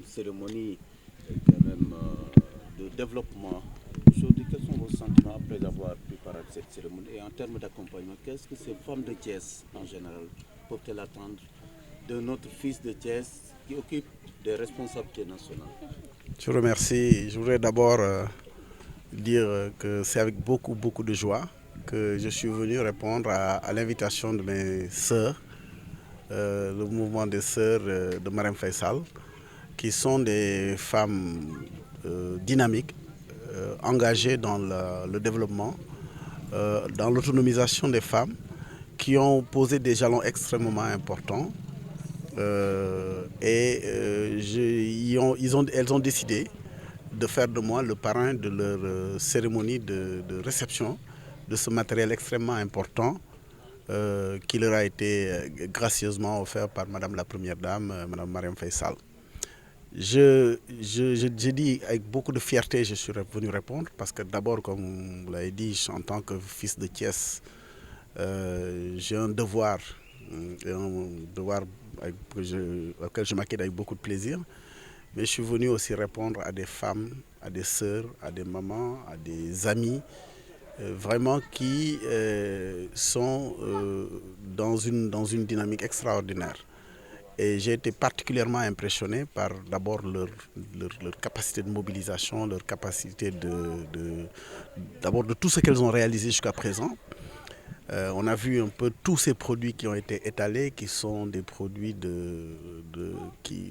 une cérémonie quand même de développement. Aujourd'hui, quels sont vos sentiments après avoir préparé cette cérémonie? Et en termes d'accompagnement, qu'est-ce que ces femmes de Thiès en général peuvent-elles attendre de notre fils de Thiès qui occupe des responsabilités nationales? Je vous remercie. Je voudrais d'abord dire que c'est avec beaucoup de joie que je suis venu répondre à l'invitation de mes sœurs, le mouvement des sœurs de Marème Faisal, qui sont des femmes dynamiques, engagées dans le développement, dans l'autonomisation des femmes, qui ont posé des jalons extrêmement importants. Elles ont décidé de faire de moi le parrain de leur cérémonie de réception de ce matériel extrêmement important qui leur a été gracieusement offert par Madame la Première Dame, Madame Marième Faisal. J'ai dit avec beaucoup de fierté, je suis venu répondre parce que d'abord, comme vous l'avez dit, en tant que fils de Thiès, j'ai un devoir auquel je m'acquitte avec beaucoup de plaisir. Mais je suis venu aussi répondre à des femmes, à des sœurs, à des mamans, à des amis, vraiment qui sont dans une dynamique extraordinaire. Et j'ai été particulièrement impressionné par d'abord leur capacité de mobilisation, leur capacité d'abord de tout ce qu'elles ont réalisé jusqu'à présent. On a vu un peu tous ces produits qui ont été étalés, qui sont des produits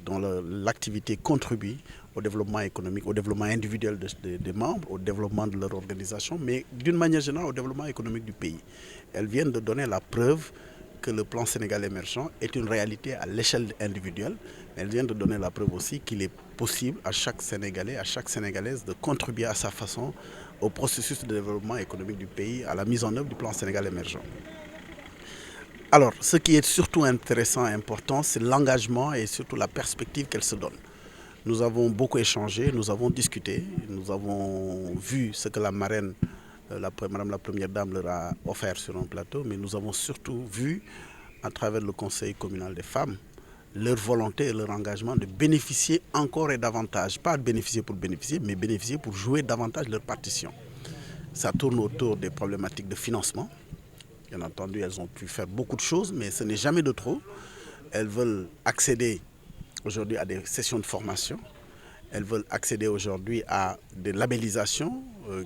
dont l'activité contribue au développement économique, au développement individuel des membres, au développement de leur organisation, mais d'une manière générale au développement économique du pays. Elles viennent de donner la preuve que le plan Sénégal émergent est une réalité à l'échelle individuelle. Elle vient de donner la preuve aussi qu'il est possible à chaque Sénégalais, à chaque Sénégalaise de contribuer à sa façon au processus de développement économique du pays, à la mise en œuvre du plan Sénégal émergent. Alors, ce qui est surtout intéressant et important, c'est l'engagement et surtout la perspective qu'elle se donne. Nous avons beaucoup échangé, nous avons discuté, nous avons vu ce que la marraine, Madame la Première Dame, leur a offert sur un plateau, mais nous avons surtout vu, à travers le Conseil communal des femmes, leur volonté et leur engagement de bénéficier encore et davantage, pas de bénéficier pour bénéficier, mais bénéficier pour jouer davantage leur partition. Ça tourne autour des problématiques de financement. Bien entendu, elles ont pu faire beaucoup de choses, mais ce n'est jamais de trop. Elles veulent accéder aujourd'hui à des sessions de formation. Elles veulent accéder aujourd'hui à des labellisations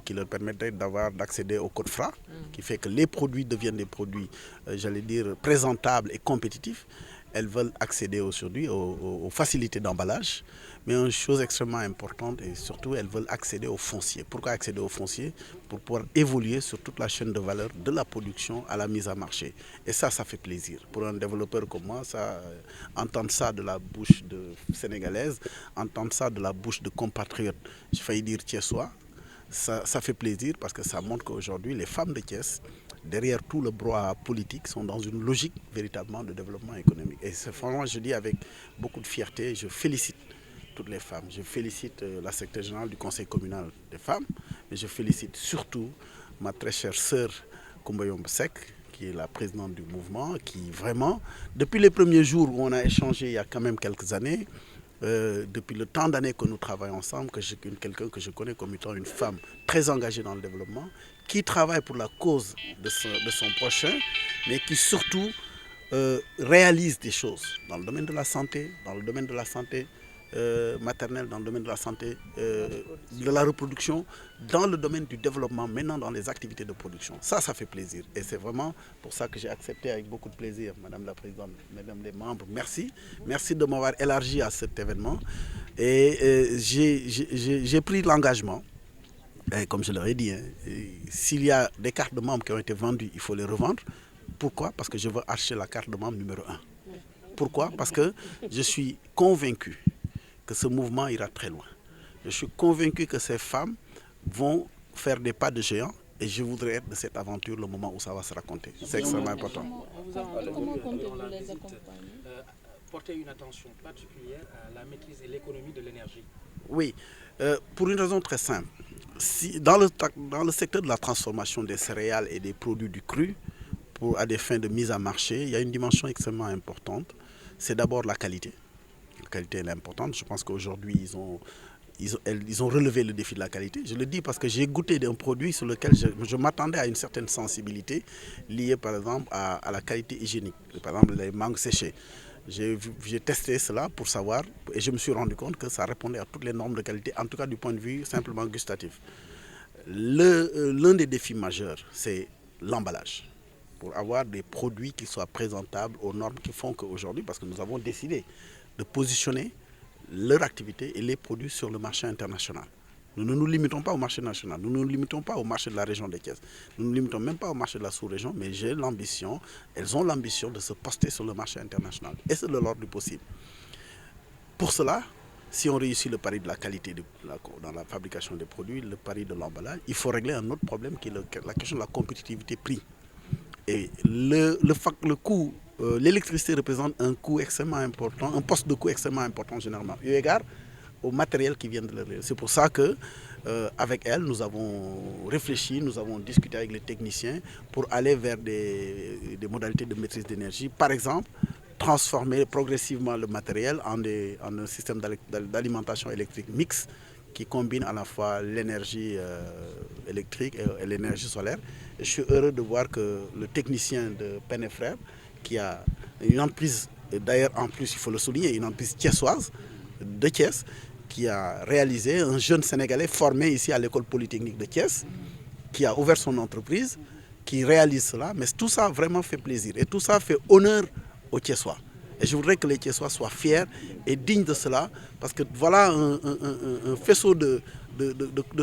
qui leur permettraient d'accéder au code FRA, qui fait que les produits deviennent des produits, j'allais dire, présentables et compétitifs. Elles veulent accéder aujourd'hui aux facilités d'emballage, mais une chose extrêmement importante, et surtout, elles veulent accéder au foncier. Pourquoi accéder au foncier? Pour pouvoir évoluer sur toute la chaîne de valeur, de la production à la mise à marché. Et ça fait plaisir. Pour un développeur comme moi, entendre ça de la bouche de sénégalaise, entendre ça de la bouche de compatriotes, j'ai failli dire thiessois, ça fait plaisir parce que ça montre qu'aujourd'hui, les femmes de Thiès, derrière tout le brouhaha politique, sont dans une logique véritablement de développement économique. Et c'est vraiment, je dis avec beaucoup de fierté, je félicite toutes les femmes. Je félicite la secrétaire générale du Conseil communal des femmes, mais je félicite surtout ma très chère sœur Koumbayom Sek, qui est la présidente du mouvement, qui vraiment, depuis les premiers jours où on a échangé il y a quand même quelques années, depuis le temps d'années que nous travaillons ensemble, quelqu'un que je connais comme étant une femme très engagée dans le développement, qui travaille pour la cause de son prochain, mais qui surtout réalise des choses dans le domaine de la santé, maternelle, dans le domaine de la santé, de la reproduction, dans le domaine du développement, maintenant dans les activités de production. Ça fait plaisir. Et c'est vraiment pour ça que j'ai accepté avec beaucoup de plaisir, Madame la Présidente, Mesdames les membres, merci. Merci de m'avoir élargi à cet événement. Et j'ai pris l'engagement, et comme je leur ai dit, s'il y a des cartes de membres qui ont été vendues, il faut les revendre. Pourquoi? Parce que je veux acheter la carte de membre numéro 1. Pourquoi? Parce que je suis convaincu que ce mouvement ira très loin. Je suis convaincu que ces femmes vont faire des pas de géant et je voudrais être de cette aventure le moment où ça va se raconter. C'est extrêmement important. Comment comptez-vous les accompagner? Porter une attention particulière à la maîtrise et l'économie de l'énergie. Oui, pour une raison très simple. Dans le secteur de la transformation des céréales et des produits du cru, à des fins de mise à marché, il y a une dimension extrêmement importante. C'est d'abord la qualité. La qualité elle est importante. Je pense qu'aujourd'hui, ils ont relevé le défi de la qualité. Je le dis parce que j'ai goûté d'un produit sur lequel je m'attendais à une certaine sensibilité liée par exemple à la qualité hygiénique. Par exemple les mangues séchées. J'ai testé cela pour savoir et je me suis rendu compte que ça répondait à toutes les normes de qualité, en tout cas du point de vue simplement gustatif. L'un des défis majeurs, c'est l'emballage. Pour avoir des produits qui soient présentables aux normes qui font qu'aujourd'hui, parce que nous avons décidé de positionner leur activité et les produits sur le marché international. Nous ne nous limitons pas au marché national, nous ne nous limitons pas au marché de la région des Thiès, nous ne nous limitons même pas au marché de la sous-région, mais elles ont l'ambition de se poster sur le marché international. Et c'est de l'ordre du possible. Pour cela, si on réussit le pari de la qualité dans la fabrication des produits, le pari de l'emballage, il faut régler un autre problème qui est la question de la compétitivité prix. Et le coût, l'électricité représente un coût extrêmement important, un poste de coût extrêmement important généralement, eu égard au matériel qui vient de leur. C'est pour ça que avec elle, nous avons réfléchi, nous avons discuté avec les techniciens pour aller vers des modalités de maîtrise d'énergie. Par exemple, transformer progressivement le matériel en un système d'alimentation électrique mixte qui combine à la fois l'énergie électrique et l'énergie solaire. Et je suis heureux de voir que le technicien de Pen & Frères, qui a une entreprise, d'ailleurs en plus il faut le souligner, une entreprise thiessoise de Thiès, qui a réalisé, un jeune Sénégalais formé ici à l'école polytechnique de Thiès, qui a ouvert son entreprise, qui réalise cela. Mais tout ça vraiment fait plaisir et tout ça fait honneur aux Thiessois. Et je voudrais que les Thiessois soient fiers et dignes de cela, parce que voilà un faisceau de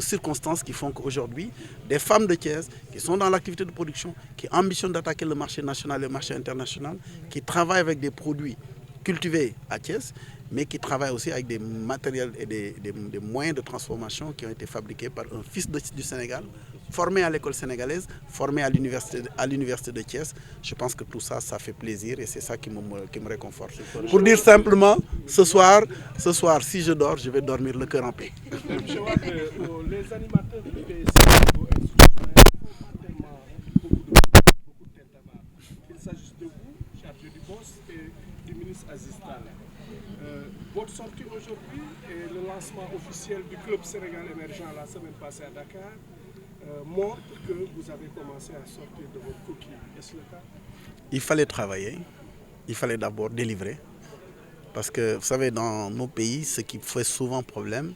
circonstances qui font qu'aujourd'hui, des femmes de Thiès qui sont dans l'activité de production, qui ambitionnent d'attaquer le marché national et le marché international, qui travaillent avec des produits cultivés à Thiès, mais qui travaillent aussi avec des matériels et des moyens de transformation qui ont été fabriqués par un fils du Sénégal, formé à l'école sénégalaise, formé à l'université de Thiès. Je pense que tout ça, ça fait plaisir et c'est ça qui me réconforte. Pour dire simplement, ce soir, si je dors, je vais dormir le cœur en paix. Je vois que les animateurs du PSC au niveau institutionnel font pas tellement beaucoup de tintamarre. Il s'agisse de vous, chargé du boss, et du ministre Aziz Tall. Votre sortie aujourd'hui et le lancement officiel du Club Sénégal émergent la semaine passée à Dakar montre que vous avez commencé à sortir de votre coquille. Est-ce le cas? Il fallait travailler, il fallait d'abord délivrer. Parce que, vous savez, dans nos pays, ce qui fait souvent problème,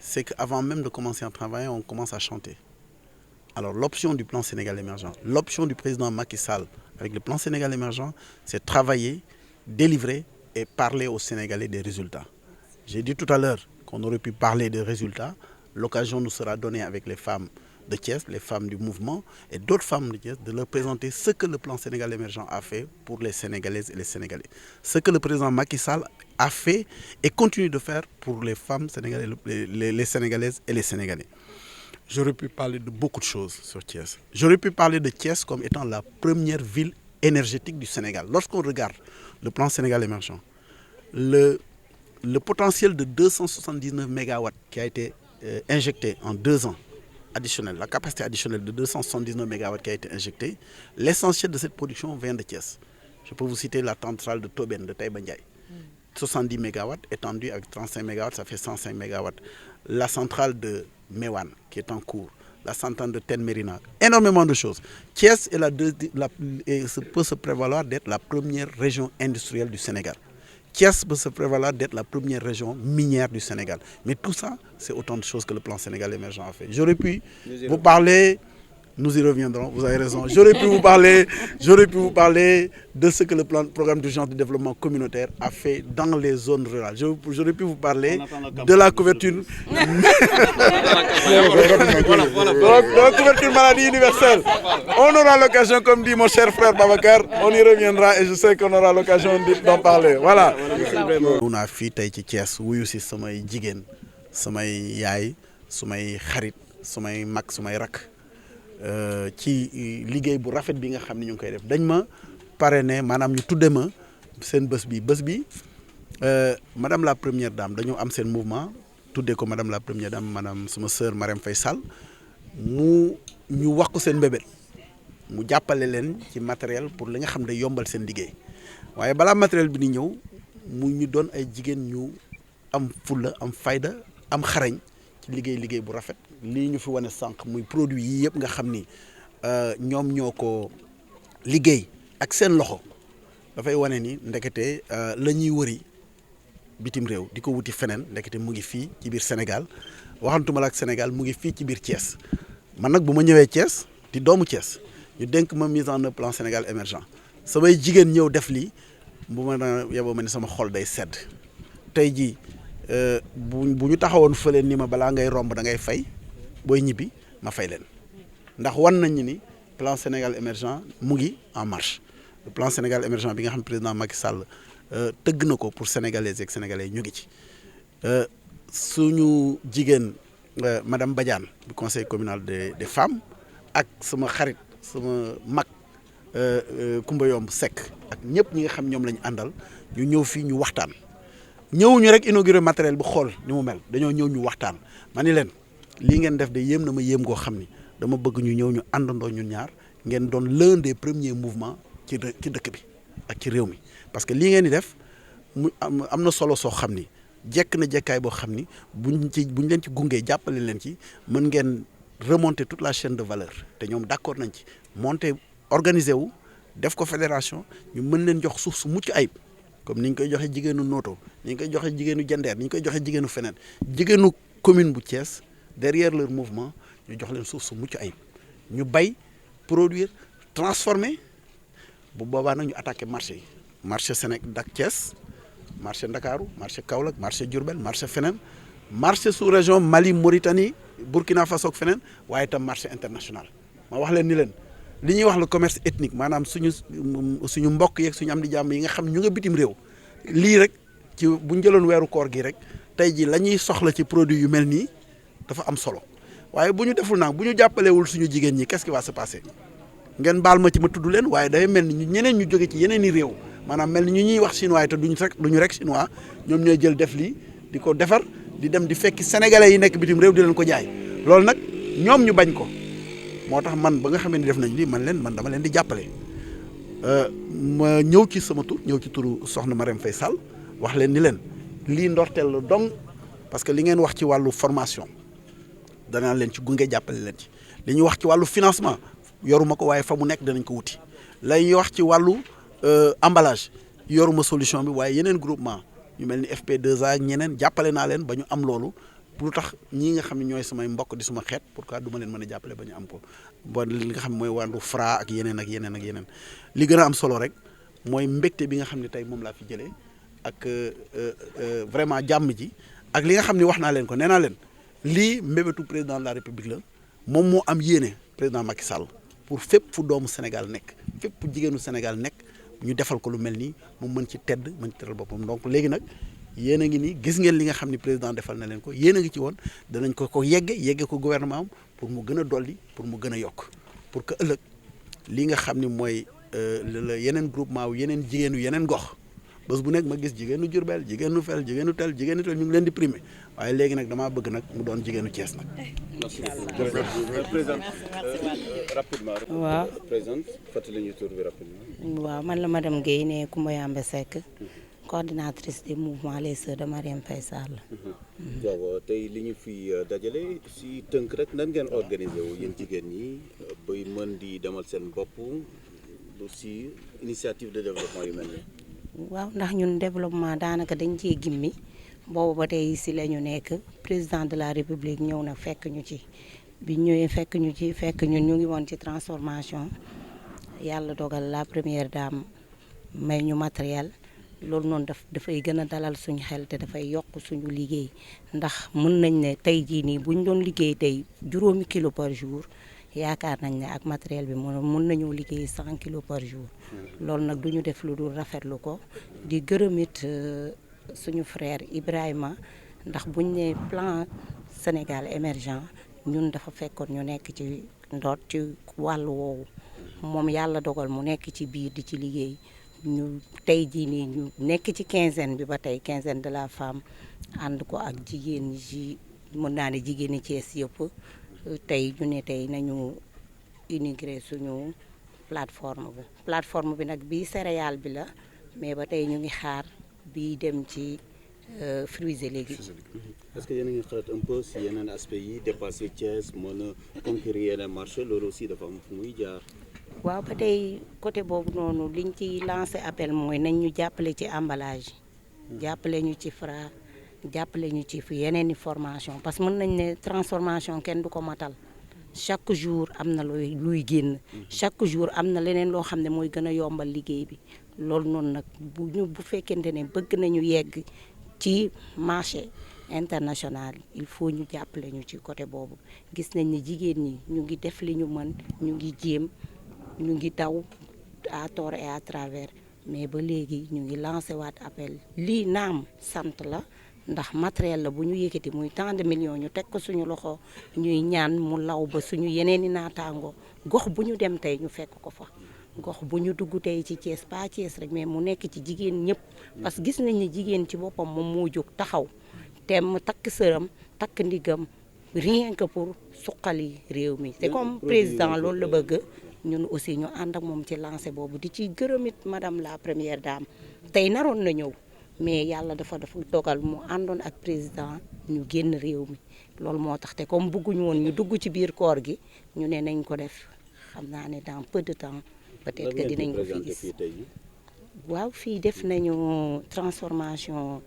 c'est qu'avant même de commencer à travailler, on commence à chanter. Alors l'option du plan Sénégal émergent, l'option du président Macky Sall avec le plan Sénégal émergent, c'est travailler, délivrer et parler aux Sénégalais des résultats. J'ai dit tout à l'heure qu'on aurait pu parler des résultats. L'occasion nous sera donnée avec les femmes de Thiès, les femmes du mouvement et d'autres femmes de Thiès, de leur présenter ce que le plan Sénégal émergent a fait pour les Sénégalaises et les Sénégalais. Ce que le président Macky Sall a fait et continue de faire pour les femmes sénégalaises, les Sénégalaises et les Sénégalais. J'aurais pu parler de beaucoup de choses sur Thiès. J'aurais pu parler de Thiès comme étant la première ville énergétique du Sénégal. Lorsqu'on regarde le plan Sénégal émergent, le potentiel de 279 MW qui a été injecté en 2 ans, additionnel, la capacité additionnelle de 279 MW qui a été injectée, l'essentiel de cette production vient de Thiès. Je peux vous citer la centrale de Toben, de Taïba Ndiaye. 70 MW étendue avec 35 MW, ça fait 105 MW. La centrale de Mewan qui est en cours, la centrale de Tenmerina, énormément de choses. Thiès peut se prévaloir d'être la première région industrielle du Sénégal. Thiès peut se prévaloir d'être la première région minière du Sénégal. Mais tout ça, c'est autant de choses que le plan Sénégal émergent a fait. J'aurais pu vous parler, nous y reviendrons, vous avez raison. J'aurais pu vous parler de ce que le programme d'urgence de développement communautaire a fait dans les zones rurales. J'aurais pu vous parler de la couverture, couverture maladie universelle. On aura l'occasion, comme dit mon cher frère Babacar, on y reviendra et je sais qu'on aura l'occasion d'en parler. Voilà. On a fait Taïti Thiès, oui aussi, samay jigen, samay yaay, samay xarit, samay mak, samay rak. Ci liggéey bu rafet bi nga xam ne ñu ngi koy def dañ ma parrainé maanaam ñu tudde ma seen bés bi madame la première dame dañoo am seen mouvement tuddee ko madame la première dame maanaam sama sœur Marème Faye Sall ñu wax ko seen mbébét mu jàppale leen ci matériel pour li nga xam ne yombal seen liggéey waaye balaa matériel bi di ñëw mu ñu doon ay jigéen ñu am fulla am fayda am xarañ ci liggéey bu rafet lii ñu fi wane sànq muy produit yi yëpp nga xam ni ñoom ñoo ko liggéey ak seen loxo dafay wane ni ndekete la ñuy wëri bitim réew di ko wuti feneen ndekete mu ngi fii ci biir Sénégal waxantuma la ak Sénégal mu ngi fii ci biir Thiès man nag bu ma ñëwee Thiès di doomu Thiès ñu dénk ma mise en œuvre plan Sénégal émergent samay jigéen ñëw def lii bu ma na yeboo ma ni sama xol day sedd tey jii bu ñu taxawoon fële ni ma balaa ngay romb da ngay fay booy ñibbi ma fay leen ndax wan nañ ni plan Sénégal émergent mu ngi en marche le plan Sénégal émergent bi nga xam président Macky Sall tëgg na ko pour sénégalaises ak sénégalais ñu ngi ci suñu jigéen madame Badiane du conseil communal des femmes ak sama xarit sama mag Kumba Yomb Seck ak ñëpp ñi nga xam ñoom la ñu àndal ñu ñëw fii ñu waxtaan ñëwuñu rek inauguré matériel bu xool ni mu mel dañoo ñëw ñu waxtaan ma ni leen lii ngeen def de yéem na ma yéem goo xam ni dama bëgg ñu ñëw ñu àndandoo ñun ñaar ngeen doon l'un des premiers mouvements ci dëkk bi ak ci réew mi parce que lii ngeen di def mu am na solo soo xam ni jekk na jekkaay boo xam ni buñ leen ci gungee jàppale leen ci mën ngeen remonter toute la chaîne de valeur te ñoom d'accord nañ ci monter organiser wu def ko fédération ñu mën leen jox suuf su mucc ayib comme ni ñu koy joxe jigéenu Noto ni ñu koy joxe jigéenu Jandeer ni ñu koy joxe jigéenu feneen jigéenu commune bu Thiès derrière leur mouvement ñu jox leen suuf su mucc ayib ñu bay produire transformer bu boobaa nag ñu attaqué marché yi marché Sénégal dak Thiès marché Ndakaaru marché Kaolack marché Diourbel marché feneen marché sous région Mali Mauritanie Burkina Faso ak feneen waaye itam marché international ma wax leen ni leen li ñuy wax le commerce ethnique maanaam suñu mbokk yeeg suñu am di jàmm yi nga xam ñu nga bitim réew lii rek ci bu ñu jëloon weeru koor gi rek tey ji la ñuy soxla ci produit yu mel nii dafa am solo waaye bu ñu deful nag bu ñu jàppalewul suñu jigéen ñi qu'est-ce qui va se passer ngeen baal ma ci ma tudd leen waaye day mel ni ñeneen ñu jóge ci yeneen i réew maanaam mel ni ñu ñuy wax chinois te duñu rek chinois ñoom ñooy jël def lii di ko defar di dem di fekki sénégalais yi nekk bitim réew di leen ko jaay loolu nag ñoom ñu bañ ko moo tax man ba nga xamee ni def nañ lii man dama leen di jàppale ma ñëw ci sama tur ñëw ci turu soxna Marème Faye Sall wax leen ni leen lii ndorteel la dong parce que li ngeen wax ci wàllu formation danaa leen ci gunge jàppale leen ci li ñuy wax ci wàllu financement yoruma ko waaye fa mu nekk danañ ko wuti lay wax ci wàllu emballage yoruma solution bi waaye yeneen groupement ñu mel ni FP2A ak ñeneen jàppale naa leen ba ñu am loolu lu tax ñii nga xam ne ñooy samay mbokk di suma xeet pourquoi du ma leen mën a jàppale ba ñu am ko ba li nga xam ne mooy wàllu Fra ak yeneen ak yeneen ak yeneen li gën a am solo rek mooy mbégte bi nga xam ne tey moom laa fi jëlee ak vraiment jàmm ji ak li nga xam ne wax naa leen ko nee naa leen lii mbébétu président de la république la moom moo am yéene président Macky Sall pour fépp fu doomu Sénégal nekk fépp fu jigéenu Sénégal nekk ñu defal ko lu mel nii mu mën ci tedd mën ci teral boppam donc léegi nag yéen a ngi nii gis ngeen li nga xam ni président defal na leen ko yéen a ngi ci woon danañ ko yegge ko gouvernement am pour mu gën a dolli pour mu gën a yokk pour que ëllëg li nga xam ni mooy la yeneen groupement wu yeneen jigéenu yeneen gox bés bu nekk ma gis jigéenu Diourbel jigéenu Fel jigéenu tel ñu ngi leen di primer waaye léegi nag damaa bëgg nag mu doon jigéenu Thiès nag. rapidement. waaw présente fàttali ñu tur bi rapidement. waaw man la madame Guèye ne Kumba Yambe Seck coordinatrice du mouvement les sœurs de Marième Faye Sall. waaw tey li ñu fi dajale si tënk rek nan ngeen organisé wu yéen jigéen ñi bay mën di demal seen bopp aussi initiative de développement yu mel nii. waaw ndax ñun développement daanaka dañ cee gimmi boobu ba tey si la ñu nekk président de la république ñëw na fekk ñu ci bi ñëwee fekk ñun ñu ngi woon ci transformation yàlla dogal la première dame may ñu matériel loolu noonu dafay gën a dalal suñu xel te dafay yokk suñu liggéey ndax mën nañ ne tey jii nii buñ doon liggéey tey 5 kilos par jour yaakaar nañ ne ak matériel bi mun nañoo liggéey 100 kilos par jour loolu nag du ñu def lu dul rafetlu ko di gërëm it suñu frère Ibrahima ndax buñ ne plan Sénégal émergent ñun dafa fekkoon ñu nekk ci ndoot ci wàllu woowu moom yàlla dogal mu nekk ci biir di ci liggéey ñu tey jii nii ñu nekk ci quinzaine bi ba tey quinzaine de la femme ànd ko ak jigéen ñi ci mën naa ne jigéen ñi Thiès yëpp tey ñu ne tey nañu intégré suñu plateforme bi nag bii céréale bi la mais ba tey ñu ngi xaar bi dem ci fruits et légumes. est-ce que yéen a ngi xalaat un peu si yeneen aspect yi dépassé Thiès mën a conquérir yeneen marché loolu aussi dafa am fu muy jaar. waaw ba tey côté boobu noonu liñ ci lancé appel mooy nañ ñu jàppale ci emballage jàppale ñu ci Fra jàppale ñu ci yeneen i formation parce que mën nañ ne transformation kenn du ko matal chaque jour am na luy génn chaque jour am na leneen loo xam ne mooy gën a yombal liggéey bi loolu noonu nag bu fekkente ne bëgg nañu yegg ci marché international il faut ñu jàppale ñu ci côté boobu gis nañ ne jigéen ñi ñu ngi def li ñu mën ñu ngi jéem ñu ngi daw à tort et à travers mais ba léegi ñu ngi lancé waat appel lii naam sant la ndax matériel la bu ñu yëkkati muy tant de millions ñu teg ko suñu loxo ñuy ñaan mu law ba suñu yeneen i naataango gox bu ñu dem tey ñu fekk ko fa gox bu ñu dugg tey ci Thiès pas Thiès rek mais mu nekk ci jigéen ñëpp parce que gis nañ ne jigéen ci boppam moom moo jóg taxaw te mu takk sëram takk ndigam rien que pour suqali réew mi c'est comme président loolu la bëgg ñun aussi ñu ànd ak moom ci lancé boobu di ci gërëmit madame la première dame tey naroon na ñëw mais yàlla dafa dogal mu àndoon ak président ñu génn réew mi loolu moo tax te comme bëgguñu woon ñu dugg ci biir koor gi ñu ne nañ ko def xam naa ne dans peu de temps peut-être que dinañ ko fi gis waaw fii def nañu transformation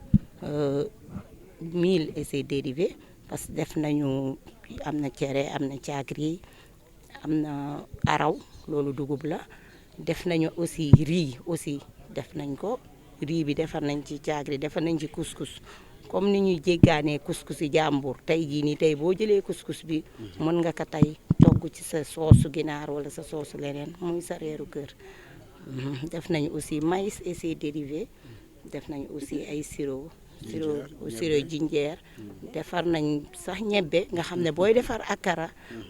mil et ses dérivés parce que def nañu am na cere am na caakri am na araw loolu dugub la def nañu aussi riz aussi def nañ ko riz bi defar nañ ci caakri defar nañ ci couscous comme ni ñuy jéggaanee couscous yi jàmbur tey jii nii tey boo jëlee couscous bi mën nga ko tey togg ci sa soosu ginaar wala sa soosu leneen muy sa reeru kër def nañu aussi maïs et ses dérivés def nañu aussi ay sirop jinjeer defar nañ sax ñebbe nga xam ne booy defar akara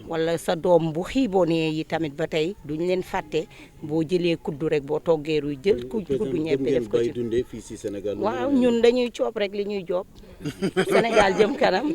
wala sa doom bu xiibonee yi tamit ba tey duñ leen fàtte boo jëlee kuddu rek boo toggee ruy jël kuddu ñebbe def ko ci waaw ñun dañuy coob rek li ñuy joob Sénégal jëm kanam